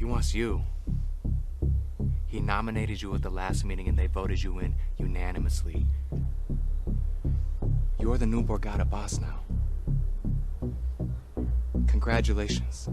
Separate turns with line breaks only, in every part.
wants you. He nominated you at the last meeting and they voted you in unanimously. You're the new Borgata boss now. Congratulations.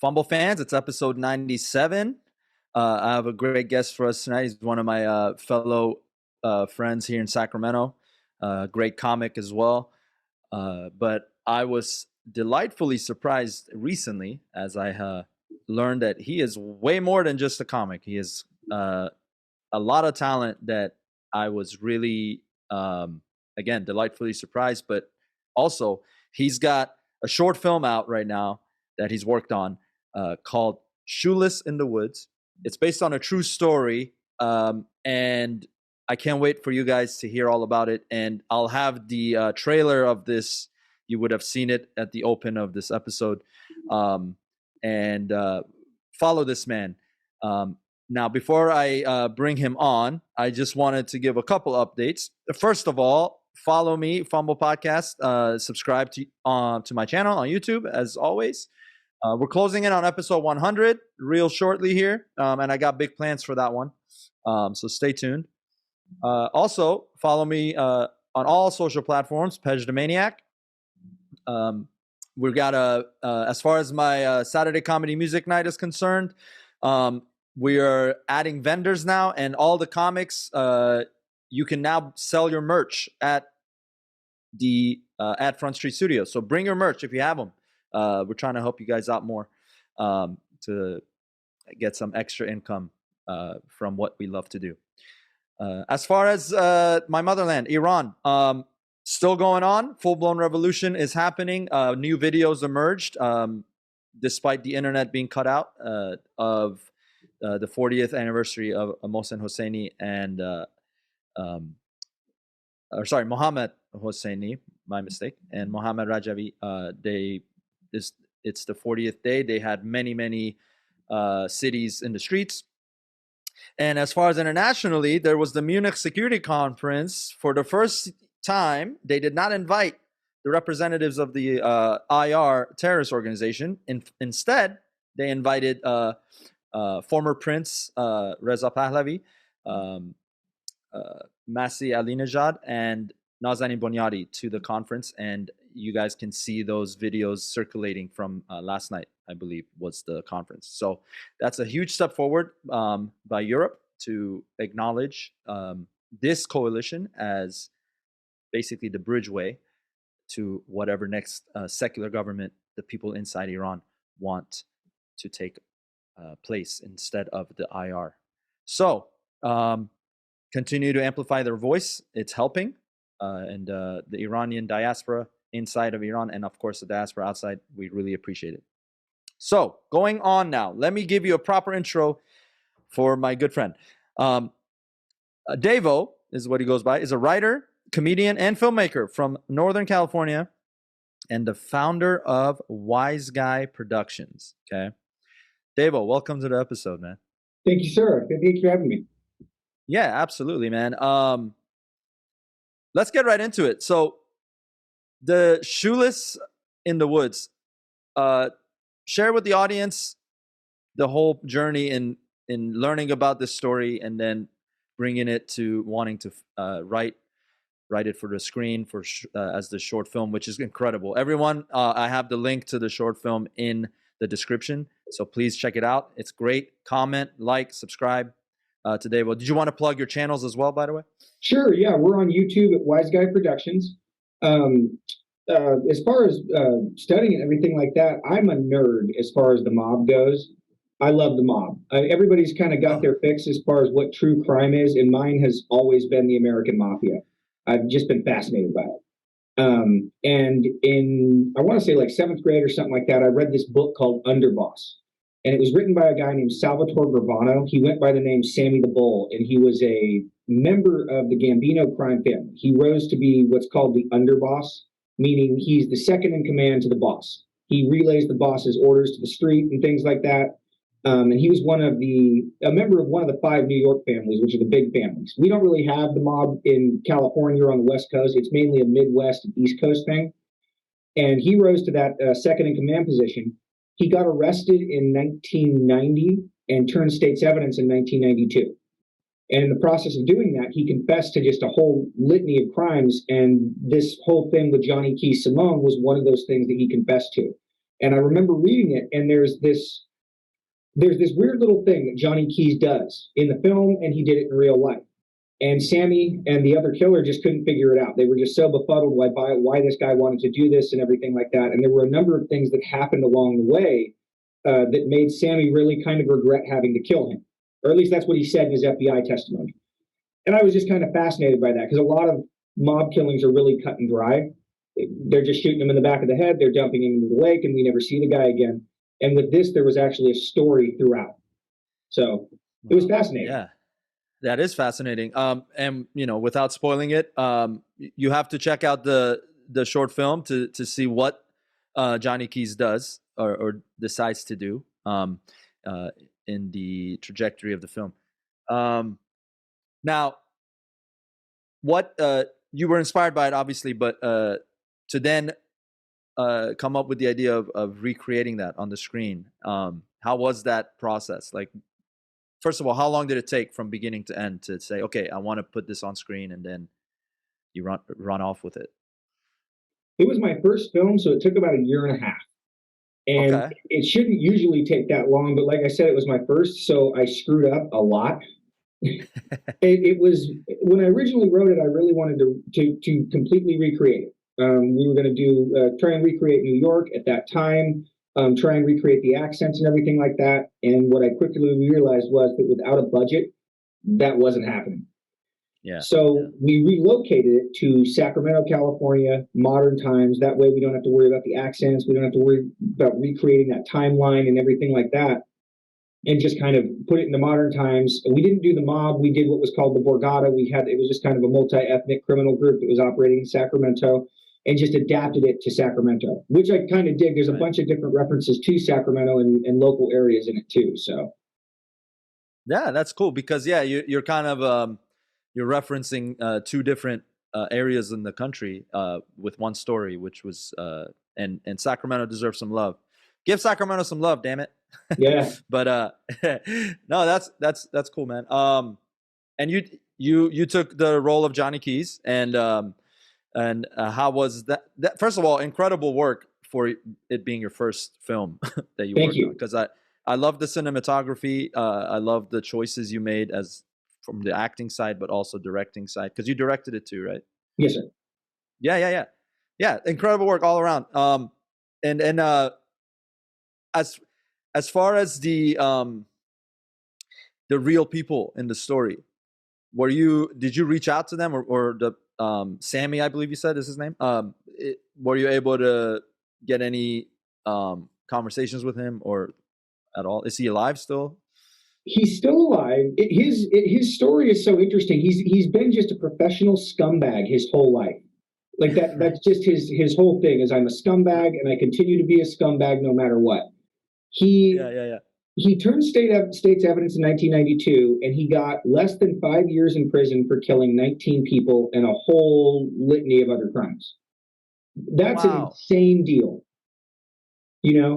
Fumble fans, it's episode 97. I have a great guest for us tonight. He's one of my fellow friends here in Sacramento. Great comic as well. But I was delightfully surprised recently as I learned that he is way more than just a comic. He has a lot of talent that I was really, again, delightfully surprised. But also, he's got a short film out right now that he's worked on. Called Shoeless in the Woods. It's based on a true story, and I can't wait for you guys to hear all about it. And I'll have the trailer of this. You would have seen it at the open of this episode. And follow this man. Now, before I bring him on, I just wanted to give a couple updates. First of all, follow me, Fumble Podcast. Subscribe to my channel on YouTube, as always. We're closing in on episode 100 real shortly here, and I got big plans for that one, so stay tuned. Also, follow me on all social platforms, Pej the Maniac. We've got as far as my Saturday comedy music night is concerned, we are adding vendors now, and all the comics, you can now sell your merch at Front Street Studios. So bring your merch if you have them. We're trying to help you guys out more to get some extra income from what we love to do. As far as my motherland, Iran, still going on. Full-blown revolution is happening. New videos emerged despite the internet being cut out of the 40th anniversary of Mohsen Hosseini and Mohammad Hosseini, my mistake, and Mohammad Rajavi. It's the 40th day. They had many cities in the streets. And as far as internationally, there was the Munich Security Conference. For the first time, they did not invite the representatives of the IR terrorist organization. Instead, they invited former Prince Reza Pahlavi, Masih Alinejad, and Nazanin Boniadi to the conference. And you guys can see those videos circulating from last night, I believe, was the conference. So that's a huge step forward by Europe to acknowledge this coalition as basically the bridgeway to whatever next secular government the people inside Iran want to take place instead of the IR. So continue to amplify their voice. It's helping. And the Iranian diaspora inside of Iran, and of course the diaspora outside, we really appreciate it. So going on now, let me give you a proper intro for my good friend. Daveo is what he goes by, is a writer, comedian, and filmmaker from Northern California, and the founder of Wise Guy Productions. Okay, Daveo, welcome to the episode, man.
Thank you, sir. Thanks for having me.
Yeah, absolutely, man. Let's get right into it. So the Shoeless in the Woods, share with the audience the whole journey in learning about this story and then bringing it to wanting to write it for the screen as the short film, which is incredible. Everyone, I have the link to the short film in the description, so please check it out. It's great. Comment, like, subscribe to Daveo. Did you want to plug your channels as well, by the way?
Sure, yeah. We're on YouTube at Wise Guy Productions. As far as studying and everything like that, I'm a nerd as far as the mob goes. I love the mob. Everybody's kind of got their fix as far as what true crime is, and mine has always been the American Mafia. I've just been fascinated by it. And in, I want to say like seventh grade or something like that, I read this book called Underboss. And it was written by a guy named Salvatore Gravano. He went by the name Sammy the Bull, and he was a member of the Gambino crime family. He rose to be what's called the underboss, meaning he's the second in command to the boss. He relays the boss's orders to the street and things like that. And he was a member of one of the 5 New York families, which are the big families. We don't really have the mob in California or on the West Coast. It's mainly a Midwest and East Coast thing. And he rose to that second in command position. He got arrested in 1990 and turned state's evidence in 1992. And in the process of doing that, he confessed to just a whole litany of crimes. And this whole thing with Johnny Keys Simone was one of those things that he confessed to. And I remember reading it, and there's this weird little thing that Johnny Keys does in the film, and he did it in real life. And Sammy and the other killer just couldn't figure it out. They were just so befuddled why this guy wanted to do this and everything like that. And there were a number of things that happened along the way that made Sammy really kind of regret having to kill him. Or at least that's what he said in his FBI testimony. And I was just kind of fascinated by that, because a lot of mob killings are really cut and dry. They're just shooting him in the back of the head, they're dumping him into the lake, and we never see the guy again. And with this, there was actually a story throughout. So it was fascinating.
Yeah, that is fascinating. And without spoiling it, you have to check out the short film to see what Johnny Keys does or decides to do in the trajectory of the film. Now, what you were inspired by it, obviously, but to then come up with the idea of recreating that on the screen. How was that process? Like, first of all, how long did it take from beginning to end to say, okay, I want to put this on screen, and then you run off with it?
It was my first film, so it took about 1.5 years. And it shouldn't usually take that long, but like I said, it was my first, so I screwed up a lot. It was, when I originally wrote it, I really wanted to completely recreate it. We were going to try and recreate New York at that time, try and recreate the accents and everything like that. And what I quickly realized was that without a budget, that wasn't happening.
Yeah.
So we relocated it to Sacramento, California, modern times. That way we don't have to worry about the accents. We don't have to worry about recreating that timeline and everything like that. And just kind of put it into modern times. We didn't do the mob. We did what was called the Borgata. It was just kind of a multi-ethnic criminal group that was operating in Sacramento, and just adapted it to Sacramento, which I kind of dig. There's a bunch of different references to Sacramento and local areas in it too. So,
yeah, that's cool, because you're kind of you're referencing 2 different areas in the country with one story, which was and Sacramento deserves some love. Give Sacramento some love, damn it.
Yeah.
But no, that's cool, man. And you took the role of Johnny Keys, and how was that? First of all, incredible work for it being your first film that you worked on, because I love the cinematography. I love the choices you made from the acting side, but also directing side, because you directed it too, right?
Yes, sir.
Yeah. Incredible work all around. And as far as the real people in the story, did you reach out to them, or the Sammy, I believe you said is his name? Were you able to get any conversations with him or at all? Is he alive still?
He's still alive. His story is so interesting. He's been just a professional scumbag his whole life. Like that. That's just his whole thing. Is I'm a scumbag, and I continue to be a scumbag no matter what. He turned state's evidence in 1992, and he got less than 5 years in prison for killing 19 people and a whole litany of other crimes. That's an insane deal.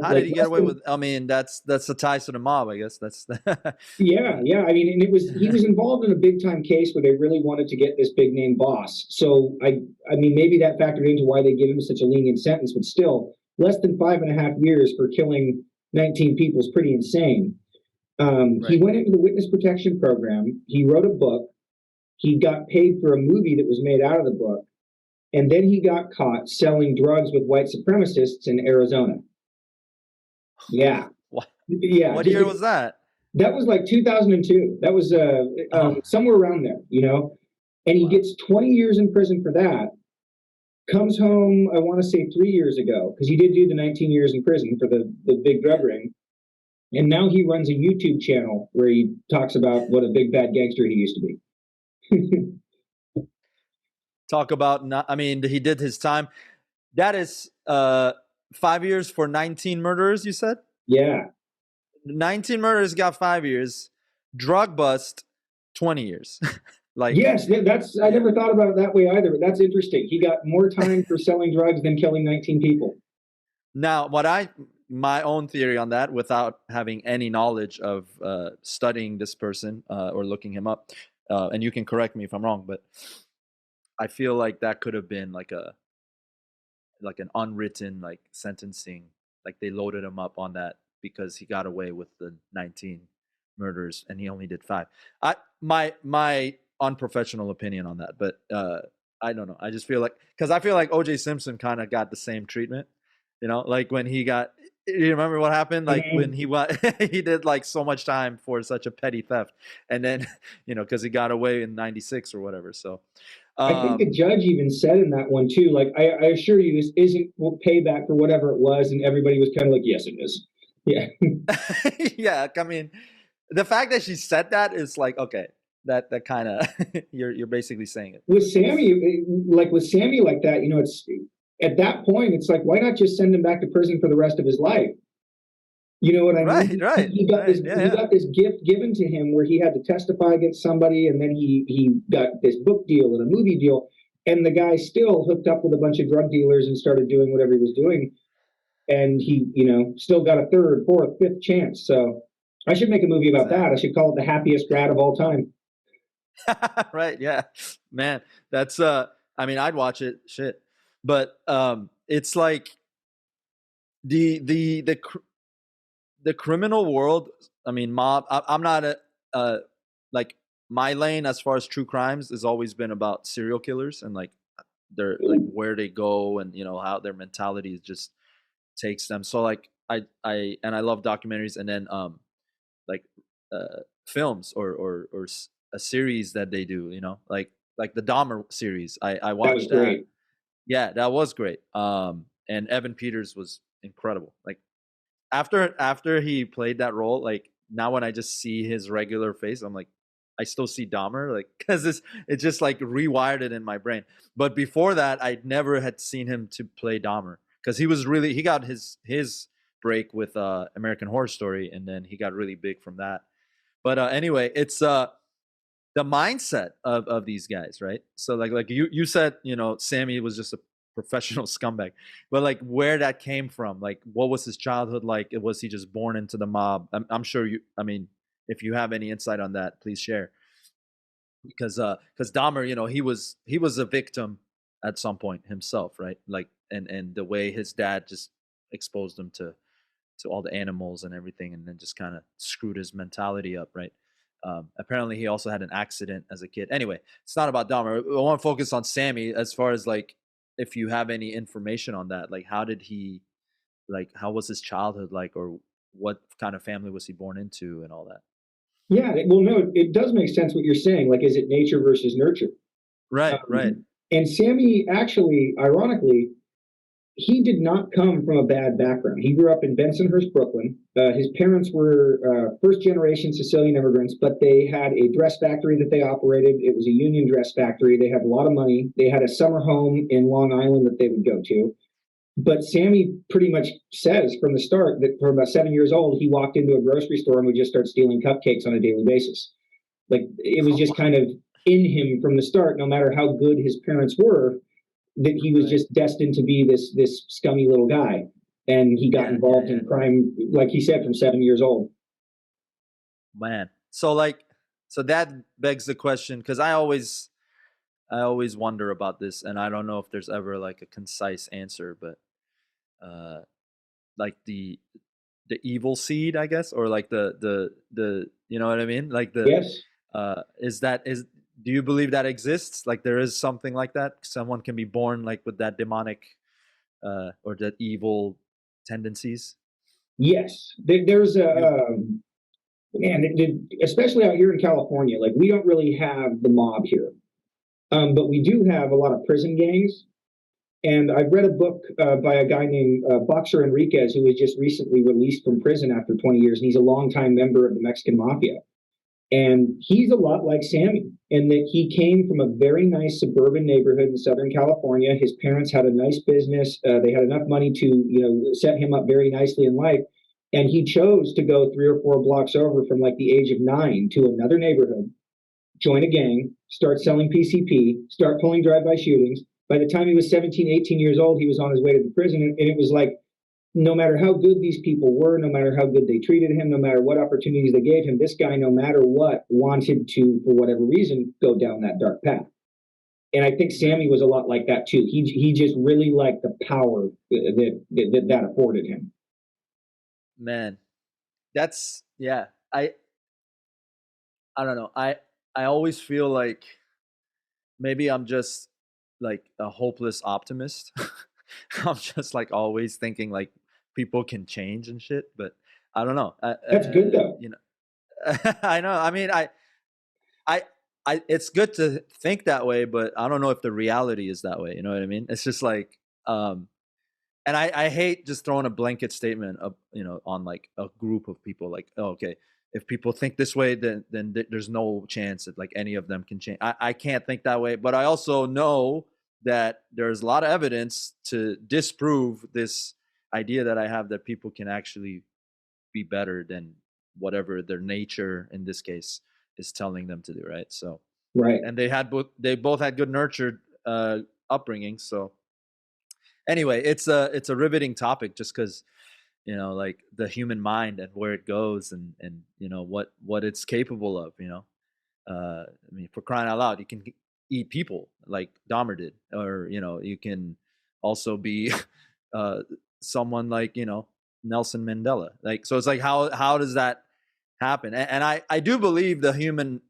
How did he get away with? I mean, that's the ties to the mob, I guess. That's
yeah. I mean, and he was involved in a big time case where they really wanted to get this big name boss. So I mean, maybe that factored into why they gave him such a lenient sentence, but still, less than 5.5 years for killing 19 people is pretty insane. He went into the witness protection program. He wrote a book. He got paid for a movie that was made out of the book, and then he got caught selling drugs with white supremacists in Arizona. Yeah.
What
Yeah.
year was that?
That was like 2002. That was somewhere around there, And he gets 20 years in prison for that. Comes home, I want to say 3 years ago, because he did do the 19 years in prison for the big drug ring. And now he runs a YouTube channel where he talks about what a big bad gangster he used to be.
Talk about, he did his time. That is 5 years for 19 murderers, you said?
Yeah.
19 murderers got 5 years. Drug bust, 20 years.
Yes, that's I never thought about it that way either, but that's interesting. He got more time for selling drugs than killing 19 people.
Now, my own theory on that, without having any knowledge of studying this person or looking him up, and you can correct me if I'm wrong, but I feel like that could have been like an unwritten like sentencing, like they loaded him up on that because he got away with the 19 murders and he only did 5. My unprofessional opinion on that, but I don't know. I just feel like, because I feel like O.J. Simpson kind of got the same treatment, like when he got. You remember what happened? Like when he he did like so much time for such a petty theft, and then because he got away in '96 or whatever. So
I think the judge even said in that one too, like I assure you, this isn't payback for whatever it was, and everybody was kind of like, yes, it is. Yeah.
Yeah. I mean, the fact that she said that is like, okay, that kind of you're basically saying it.
With Sammy like that, it's at that point, it's like, why not just send him back to prison for the rest of his life? You know what I mean?
Right.
He got this gift given to him where he had to testify against somebody, and then he got this book deal and a movie deal, and the guy still hooked up with a bunch of drug dealers and started doing whatever he was doing, and he still got a third, fourth, fifth chance. So I should make a movie about that. I should call it The Happiest Rat of All Time.
Right? Yeah, man. That's I'd watch it. Shit. But it's like the criminal world. I mean, mob. I'm not like my lane as far as true crimes has always been about serial killers and like their like where they go and how their mentality just takes them. So like I love documentaries, and then like films or a series that they do. Like the Dahmer series. I watched that. Yeah, that was great. And Evan Peters was incredible. Like after he played that role, like now when I just see his regular face, I'm like, I still see Dahmer, like because it just like rewired it in my brain. But before that, I never had seen him to play Dahmer because he got his break with American Horror Story, and then he got really big from that. But anyway, it's the mindset of these guys, right? So like you said, Sammy was just a professional scumbag, but like where that came from, like what was his childhood like? Was he just born into the mob? I'm sure if you have any insight on that, please share. Because Dahmer, he was a victim at some point himself, right? Like and the way his dad just exposed him to all the animals and everything, and then just kind of screwed his mentality up, right? Apparently he also had an accident as a kid. Anyway, it's not about Dahmer. I want to focus on Sammy as far as like, if you have any information on that, like how was his childhood like, or what kind of family was he born into and all that?
Yeah, well, no, it does make sense what you're saying. Like, is it nature versus nurture?
Right.
And Sammy, actually, ironically, he did not come from a bad background. He grew up in Bensonhurst, Brooklyn. His parents were first-generation Sicilian immigrants, but they had a dress factory that they operated. It was a union dress factory. They had a lot of money. They had a summer home in Long Island that they would go to. But Sammy pretty much says from the start that from about 7 years old, he walked into a grocery store and would just start stealing cupcakes on a daily basis. Like it was just kind of in him from the start, no matter how good his parents were, that he was just destined to be this scummy little guy. And he got involved in crime, like he said, from 7 years old.
Man. So that begs the question, because I always wonder about this, and I don't know if there's ever like a concise answer, but like the evil seed, I guess, or like the you know what I mean? Like do you believe that exists? Like there is something like that? Someone can be born like with that demonic or that evil tendencies?
Yes. There's especially out here in California, like we don't really have the mob here. But we do have a lot of prison gangs. And I've read a book by a guy named Boxer Enriquez, who was just recently released from prison after 20 years, and he's a longtime member of the Mexican mafia. And he's a lot like Sammy in that he came from a very nice suburban neighborhood in Southern California. His parents had a nice business. They had enough money to, set him up very nicely in life. And he chose to go 3 or 4 blocks over from like the age of 9 to another neighborhood, join a gang, start selling PCP, start pulling drive-by shootings. By the time he was 17, 18 years old, he was on his way to the prison. And it was like, no matter how good these people were, no matter how good they treated him, no matter what opportunities they gave him, this guy, no matter what, wanted to, for whatever reason, go down that dark path. And I think Sammy was a lot like that too. He just really liked the power that afforded him.
Man, that's I don't know. I always feel like maybe I'm just like a hopeless optimist. I'm just like always thinking like people can change and shit, but I don't know.
That's good though.
I know. I mean, I, it's good to think that way, but I don't know if the reality is that way. You know what I mean? It's just like, and I hate just throwing a blanket statement of, on like a group of people like, oh, okay, if people think this way, then there's no chance that like any of them can change. I can't think that way, but I also know that there's a lot of evidence to disprove this idea that I have that people can actually be better than whatever their nature in this case is telling them to do, right? So
right.
And they both had good nurtured upbringing. So anyway, it's a riveting topic just because like the human mind and where it goes and what it's capable of. I mean, for crying out loud, you can eat people like Dahmer did, or you can also be someone like Nelson Mandela. Like, so it's like how does that happen? And I do believe the human,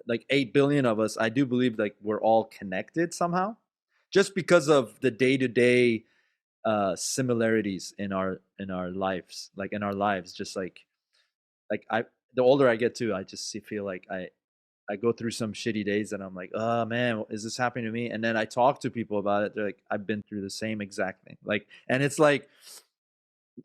like 8 billion of us, I do believe like we're all connected somehow, just because of the day-to-day similarities in our lives, like in our lives. Just like the older I get too, I just feel like I go through some shitty days and I'm like, oh man, is this happening to me? And then I talk to people about it. They're like, I've been through the same exact thing. Like, and it's like,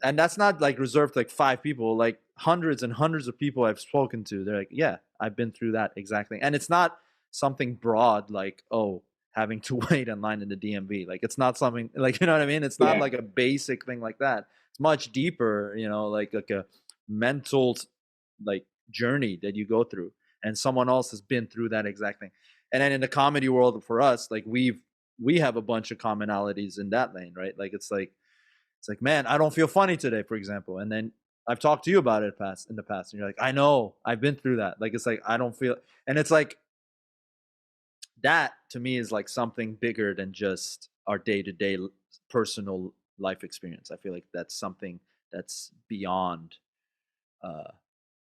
and that's not like reserved to like 5 people, like hundreds and hundreds of people I've spoken to. They're like, yeah, I've been through that exact thing. And it's not something broad like, oh, having to wait in line in the DMV. Like, it's not something like, you know what I mean? It's not like a basic thing like that. It's much deeper, like a mental like journey that you go through, and someone else has been through that exact thing. And then in the comedy world for us, like we have a bunch of commonalities in that lane, right? Like it's like, man, I don't feel funny today, for example. And then I've talked to you about it in the past, and you're like, I know, I've been through that. Like, it's like, I don't feel, and it's like, that to me is like something bigger than just our day-to-day personal life experience. I feel like that's something that's beyond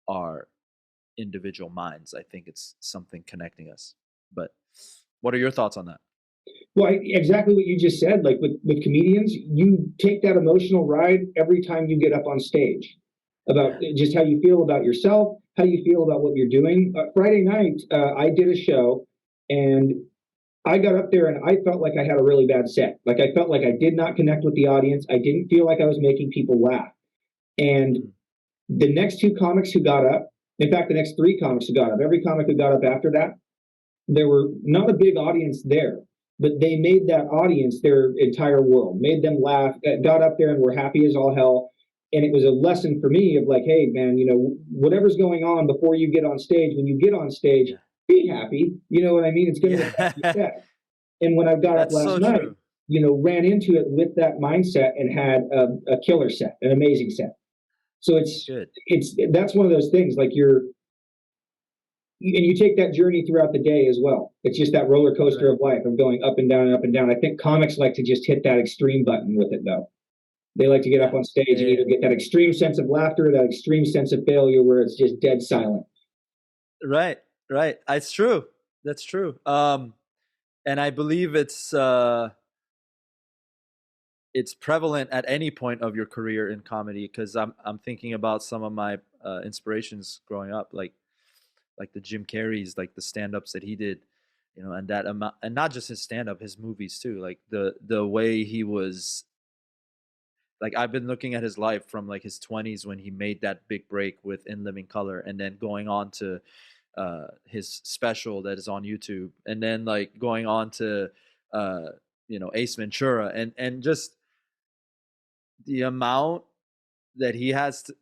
our individual minds. I think it's something connecting us. But what are your thoughts on that?
Well, exactly what you just said. Like with comedians, you take that emotional ride every time you get up on stage about just how you feel about yourself, how you feel about what you're doing. Friday night, I did a show and I got up there and I felt like I had a really bad set. Like I felt like I did not connect with the audience. I didn't feel like I was making people laugh. And the next 2 comics who got up, in fact, the next 3 comics who got up, every comic who got up after that, there were not a big audience there, but they made that audience their entire world, made them laugh, got up there and were happy as all hell. And it was a lesson for me of like, hey, man, whatever's going on before you get on stage, when you get on stage, be happy. You know what I mean? It's going to be set. And when I got up last night, ran into it with that mindset and had a killer set, an amazing set. So that's one of those things like and you take that journey throughout the day as well. It's just that roller coaster of life of going up and down and up and down. I think comics like to just hit that extreme button with it though. They like to get up on stage and either get that extreme sense of laughter, that extreme sense of failure where it's just dead silent.
Right. It's true. That's true. And I believe it's prevalent at any point of your career in comedy, because I'm thinking about some of my inspirations growing up, like the Jim Carrey's, like the stand-ups that he did. you know, and that amount, and not just his stand-up, his movies too, like the way he was, like, I've been looking at his life from like his 20s when he made that big break with In Living Color, and then going on to his special that is on YouTube, and then like going on to uh, you know, Ace Ventura, and just the amount that he has to,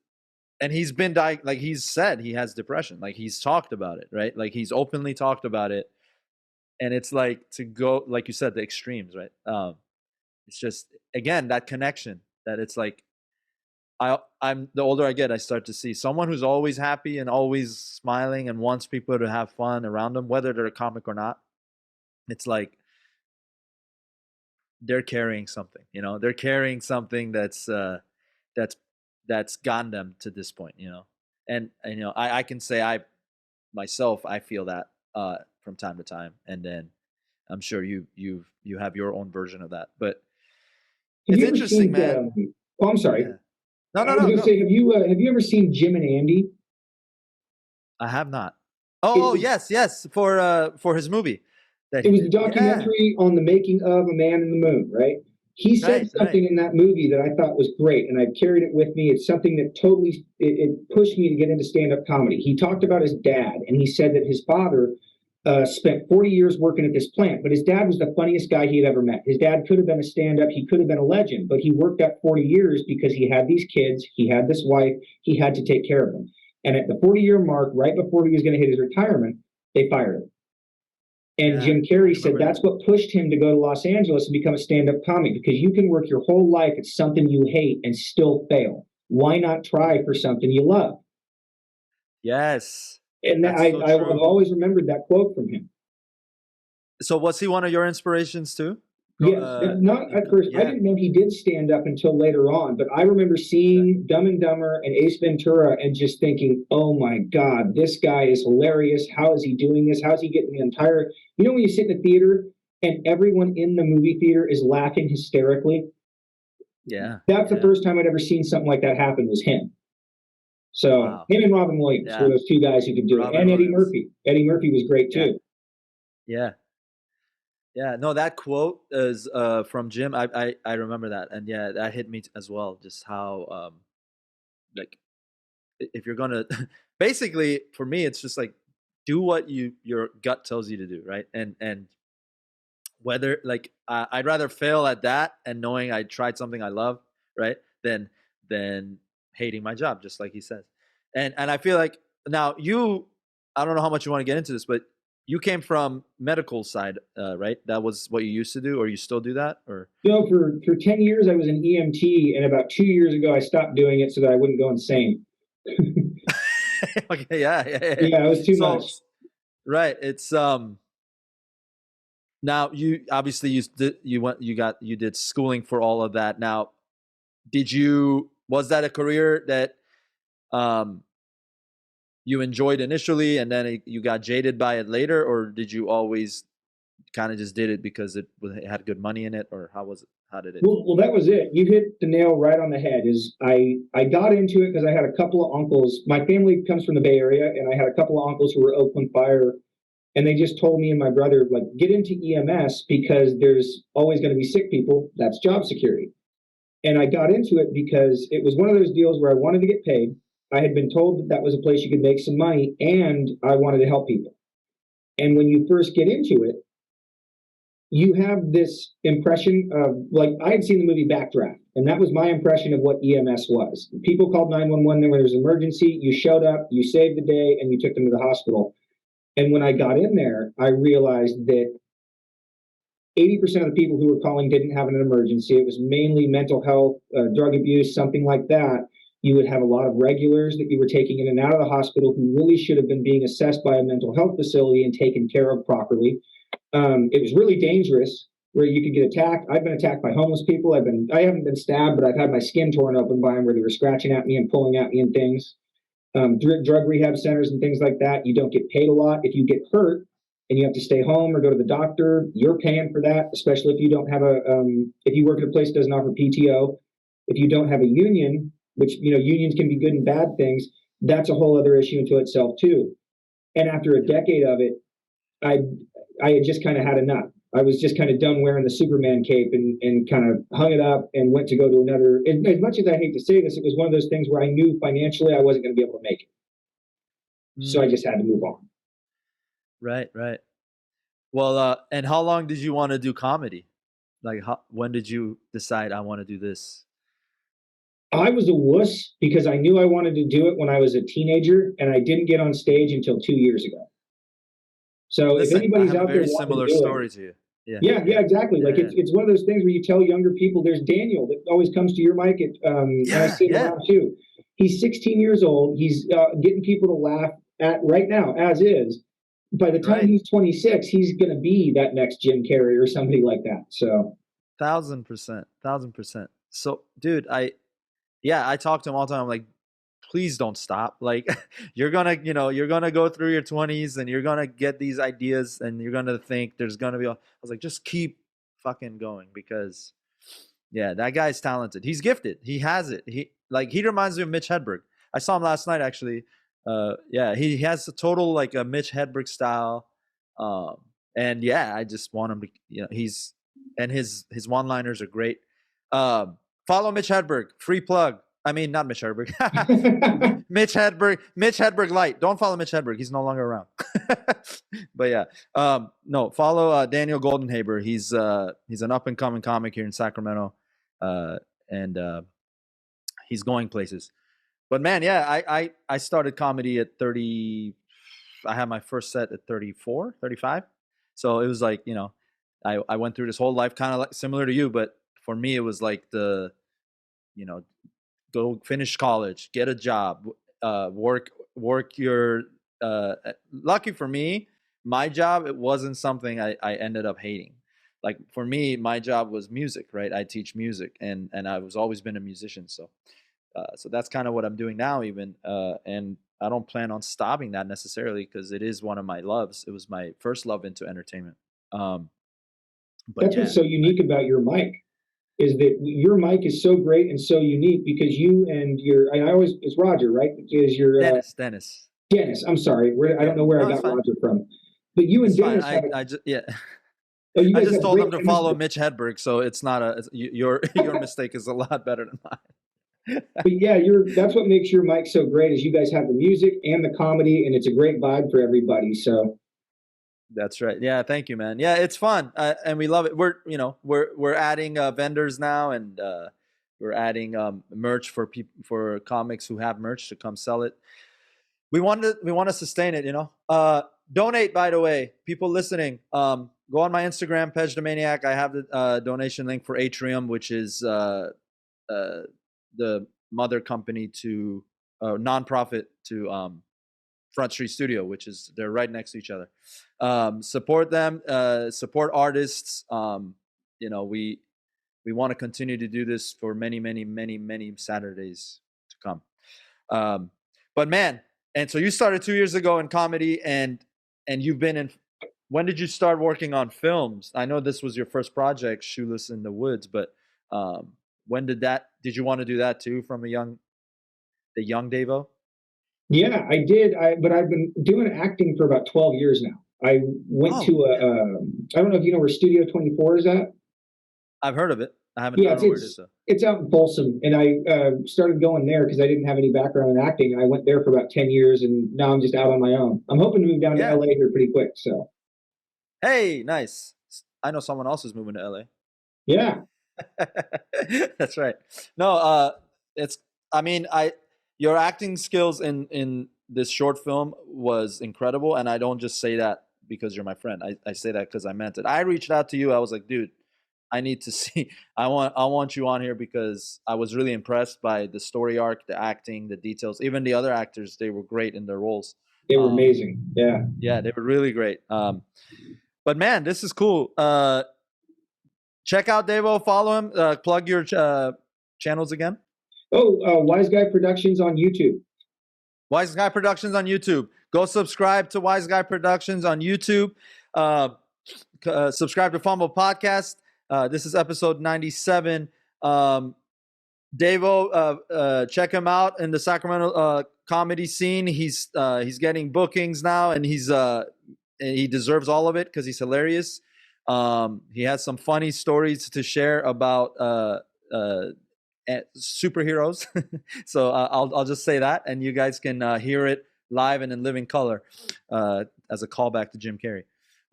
and he's been like he's said he has depression, like he's talked about it, right? Like he's openly talked about it, and it's like, to go, like you said, the extremes, right? It's just, again, that connection, that it's like, I'm the older I get, I start to see someone who's always happy and always smiling and wants people to have fun around them, whether they're a comic or not. It's like they're carrying something, you know, they're carrying something that's that's gotten them to this point, you know. And you know, I can say I myself, I feel that from time to time, and then I'm sure you have your own version of that, but
Have
it's
you ever
interesting,
seen?
man.
Oh, I'm sorry.
Yeah. No,
I
no,
was
no,
going to
go.
say, have you ever seen Jim and Andy?
I have not. Oh,
It,
yes, yes, for his movie that
it
he
was the
did. Yeah,
documentary on the making of A Man in the Moon, right? He said
right, right.
something in that movie that I thought was great, and I've carried it with me. It's something that totally it pushed me to get into stand-up comedy. He talked about his dad, and he said that his father spent 40 years working at this plant, but his dad was the funniest guy he had ever met. His dad could have been a stand-up, he could have been a legend, but he worked up 40 years because he had these kids, he had this wife, he had to take care of them. And at the 40-year mark, right before he was going to hit his retirement, they fired him. And
Yeah,
Jim
I
Carrey said
remember
that's
that.
what pushed him to go to Los Angeles and become a stand-up comic, because you can work your whole life at something you hate and still fail. Why not try for something you love?
Yes,
And
that's so
I've
true.
always remembered that quote from him.
So was he one of your inspirations too?
Yes, not at first. I
Yeah,
didn't know he did stand up until later on, but I remember
right.
seeing Dumb and Dumber and Ace Ventura and just thinking, oh my God, this guy is hilarious. How is he doing this? How is he getting the entire, you know, when you sit in the theater and everyone in the movie theater is laughing hysterically?
Yeah,
That's the
yeah.
first time I'd ever seen something like that happen, was him. So
Wow.
him and Robin Williams were
Yeah,
those two guys who could do it.
Robin
And Eddie
Williams.
Murphy. Eddie Murphy was great
Yeah,
too.
yeah, yeah. No, that quote is from Jim. I remember that, and yeah, that hit me as well. Just how like, if you're gonna, basically, for me, it's just like, do what your gut tells you to do, right? And whether, like, I'd rather fail at that and knowing I tried something I love, right, than hating my job, just like he says. And I feel like, now you, I don't know how much you want to get into this, but you came from medical side, right? That was what you used to do, or you still do that, or?
You know, for 10 years, I was an EMT, and about 2 years ago, I stopped doing it so that I wouldn't go insane.
Okay, yeah, yeah, yeah.
Yeah, it was too much.
So, right, it's now, you obviously, you did schooling for all of that. Now, was that a career that um you enjoyed initially, and then you got jaded by it later, or did you always kind of just did it because it had good money in it, or how did it?
Well, that was it. You hit the nail right on the head. Is I got into it because I had a couple of uncles. My family comes from the Bay Area, and I had a couple of uncles who were Oakland Fire, and they just told me and my brother, like, get into EMS because there's always going to be sick people. That's job security. And I got into it because it was one of those deals where I wanted to get paid. I had been told that that was a place you could make some money, and I wanted to help people. And when you first get into it, you have this impression of, like, I had seen the movie Backdraft, and that was my impression of what EMS was. People called 911 when there was an emergency, you showed up, you saved the day, and you took them to the hospital. And when I got in there, I realized that 80% of the people who were calling didn't have an emergency. It was mainly mental health, drug abuse, something like that. You would have a lot of regulars that you were taking in and out of the hospital who really should have been being assessed by a mental health facility and taken care of properly. It was really dangerous, where you could get attacked. I've been attacked by homeless people. I haven't been stabbed, but I've had my skin torn open by them, where they were scratching at me and pulling at me and things. Drug rehab centers and things like that. You don't get paid a lot. If you get hurt and you have to stay home or go to the doctor, you're paying for that, especially if you don't have if you work at a place that doesn't offer PTO. If you don't have a union, which, you know, unions can be good and bad things, that's a whole other issue unto itself too. And after a decade of it, I I had just kind of had enough. I was just kind of done wearing the Superman cape and kind of hung it up and went to go to another. As much as I hate to say this, it was one of those things where I knew financially I wasn't going to be able to make it. So I just had to move on.
Right. Well, and how long did you want to do comedy? Like, when did you decide I want to do this?
I was a wuss because I knew I wanted to do it when I was a teenager, and I didn't get on stage until 2 years ago. So
Listen,
if anybody's
I have
out
a very
there
similar
to do
story
it,
to you.
yeah, exactly.
Yeah,
like it's one of those things where you tell younger people. There's Daniel that always comes to your mic at and I see him around too. He's 16 years old. He's getting people to laugh at right now as is. By the time he's 26, he's going to be that next Jim Carrey or somebody like that. So
1000%. So, dude, I talk to him all the time. I'm like, please don't stop. Like, you're gonna go through your 20s and you're gonna get these ideas and you're gonna think there's gonna be. I was like, just keep fucking going, because that guy's talented. He's gifted. He has it. He reminds me of Mitch Hedberg. I saw him last night, actually. He has a total like a Mitch Hedberg style. And I just want him to, his one-liners are great. Follow Mitch Hedberg, free plug. I mean, not Mitch Hedberg. Mitch Hedberg light. Don't follow Mitch Hedberg. He's no longer around. But no, follow Daniel Goldenhaber. He's an up and coming comic here in Sacramento. And he's going places. But man, I started comedy at 30. I had my first set at 34, 35. So it was like, I went through this whole life kind of like similar to you, but for me, it was like go finish college, get a job, work your, lucky for me, my job, it wasn't something I ended up hating. Like for me, my job was music, right? I teach music and I was always been a musician. So that's kind of what I'm doing now even. And I don't plan on stopping that necessarily because it is one of my loves. It was my first love into entertainment. But
that's what's so unique about your mic is that your mic is so great and so unique because you and it's Roger, right? Because you're
Dennis.
I'm sorry. I don't know where I got Roger from. But you and Dennis
I just told him to follow Mitch Hedberg, so it's not your mistake is a lot better than mine.
But that's what makes your mic so great is you guys have the music and the comedy, and it's a great vibe for everybody. So
that's right. Yeah, thank you, man. Yeah, it's fun, and we love it. We're adding vendors now, and we're adding merch for comics who have merch to come sell it. We want to sustain it. Donate, by the way, people listening. Go on my Instagram, Pej the Maniac. I have the donation link for Atrium, which is the mother company to nonprofit to Front Street Studio, which is they're right next to each other. Support them, support artists. We want to continue to do this for many Saturdays to come. But man, and so you started 2 years ago in comedy, and you've been in. When did you start working on films? I know this was your first project, Shoeless in the Woods, but when did you want to do that too from the young Daveo?
Yeah, I did. But I've been doing acting for about 12 years now. I went to I don't know if you know where Studio 24 is at.
I've heard of it. I haven't. Yeah,
it's out in Folsom, and I started going there because I didn't have any background in acting. I went there for about 10 years, and now I'm just out on my own. I'm hoping to move down to LA here pretty quick. So,
hey, nice. I know someone else is moving to LA.
Yeah,
that's right. No, your acting skills in this short film was incredible, and I don't just say that because you're my friend. I say that because I meant it. I reached out to you. I was like, dude, I need to see. I want you on here because I was really impressed by the story arc, the acting, the details. Even the other actors, they were great in their roles.
They were amazing. Yeah,
they were really great. But man, this is cool. Check out Daveo. Follow him. Plug your channels again.
Wise Guy Productions on YouTube.
Wise Guy Productions on YouTube. Go subscribe to Wise Guy Productions on YouTube. Subscribe to Fumble-Podcast. This is episode 97. Daveo, check him out in the Sacramento comedy scene. He's getting bookings now, and he deserves all of it because he's hilarious. He has some funny stories to share about superheroes. So I'll just say that, and you guys can hear it live and in living color as a callback to Jim Carrey.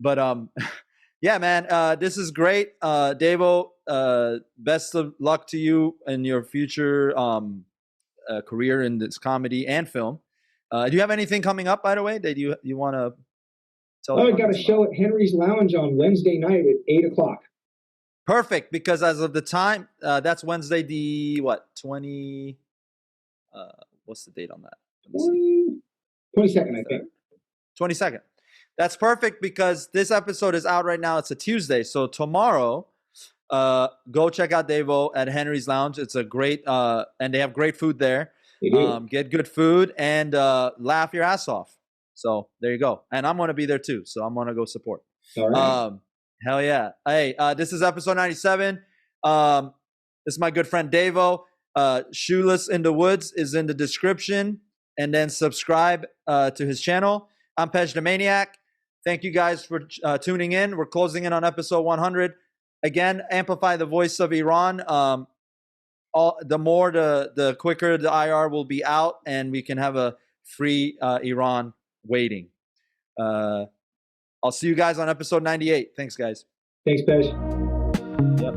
But yeah, man, this is great. Daveo, best of luck to you in your future career in this comedy and film. Do you have anything coming up, by the way, that you want to tell?
I got a show at Henry's Lounge on Wednesday night at 8:00.
Perfect, because as of the time, that's Wednesday, the what, 20, what's the date on that?
22nd, I think.
22nd. That's perfect because this episode is out right now. It's a Tuesday. So tomorrow, go check out Daveo at Henry's Lounge. It's a great, and they have great food there. Get good food and laugh your ass off. So there you go. And I'm going to be there too. So I'm going to go support.
All right.
Hell yeah. Hey, this is episode 97. This is my good friend Daveo. Shoeless in the Woods is in the description. And then subscribe to his channel. I'm Pej the Maniac. Thank you guys for tuning in. We're closing in on episode 100. Again, amplify the voice of Iran. The more, the quicker the IR will be out, and we can have a free Iran waiting. I'll see you guys on episode 98. Thanks, guys.
Thanks, Pej.
Yep.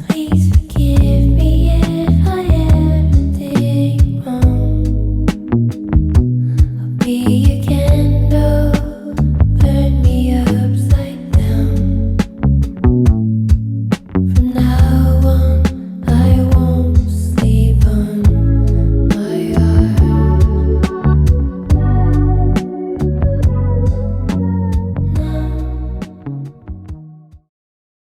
Please forgive me if I ever did wrong. I'll be